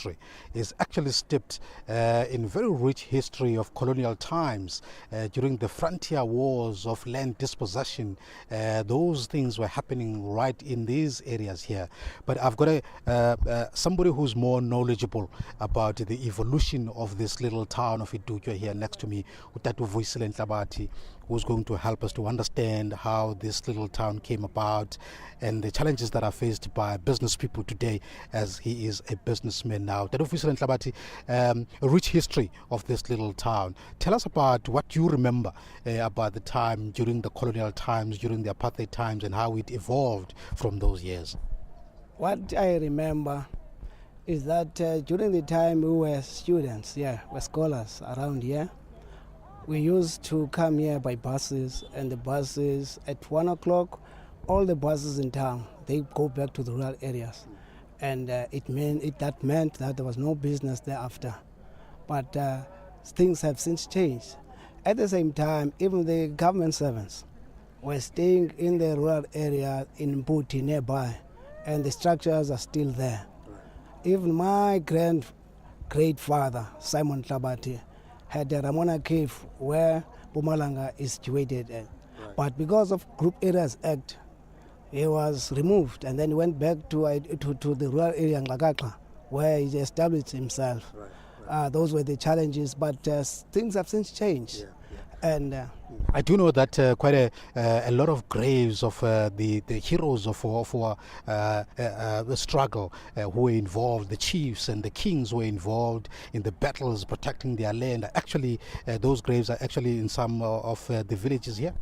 history is actually steeped in very rich history of colonial times. During the frontier wars of land dispossession, those things were happening right in these areas here. But I've got somebody who's more knowledgeable about the evolution of this little town of Idutywa here next to me, Vuyisile Ntlabathi, who's going to help us to understand how this little town came about and the challenges that are faced by business people today, as he is a businessman now. Vuyisile Ntlabathi, a rich history of this little town. Tell us about what you remember about the time during the colonial times, during the apartheid times, and how it evolved from those years. What I remember is that during the time we were students, we're scholars around here. We used to come here by buses, and the buses at 1 o'clock, all the buses in town, they go back to the rural areas. And that meant that there was no business thereafter. But things have since changed. At the same time, even the government servants were staying in the rural area in Mputi nearby, and the structures are still there. Even my great-father, Simon Ntlabathi, had a Ramona cave where Mpumalanga is situated at. But because of Group Areas Act, he was removed, and then he went back to the rural area in Ngakakla, where he established himself. Those were the challenges, but things have since changed. And I do know that quite a lot of graves of the heroes of the struggle who were involved, the chiefs and the kings were involved in the battles protecting their land. Actually, those graves are actually in some of the villages here.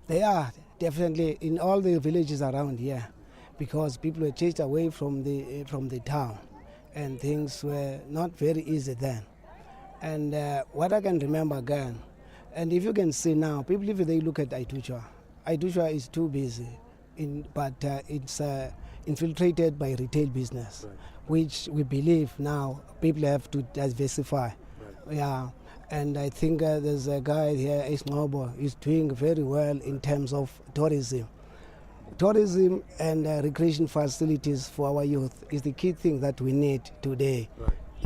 They are definitely in all the villages around here, because people were chased away from the town, and things were not very easy then. And what I can remember again, and if you can see now, people, if they look at Idutywa is too busy, but it's infiltrated by retail business, which we believe now people have to diversify. And I think there's a guy here, Isnobo, is doing very well in terms of tourism. Tourism and recreation facilities for our youth is the key thing that we need today.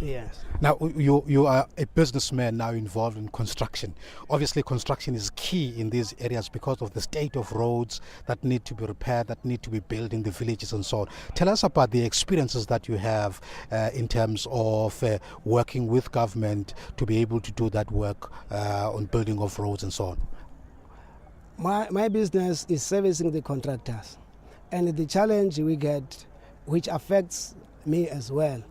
Yes. Now, you are a businessman now involved in construction. Obviously, construction is key in these areas because of the state of roads that need to be repaired, that need to be built in the villages and so on. Tell us about the experiences that you have in terms of working with government to be able to do that work on building of roads and so on. My business is servicing the contractors, and the challenge we get, which affects me as well,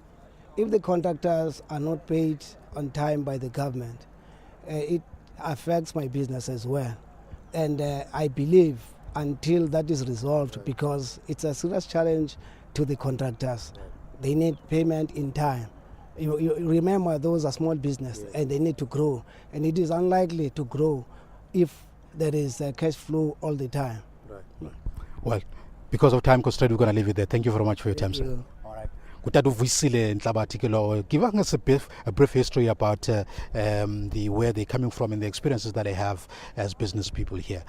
if the contractors are not paid on time by the government, it affects my business as well. And I believe until that is resolved, because it's a serious challenge to the contractors. They need payment in time. You remember, those are small business, and they need to grow. And it is unlikely to grow if there is a cash flow all the time. Well, because of time constraint, we're going to leave it there. Thank you very much for your time, sir. Vuyisile Ntlabathi, give us a brief history about where they're coming from and the experiences that they have as business people here.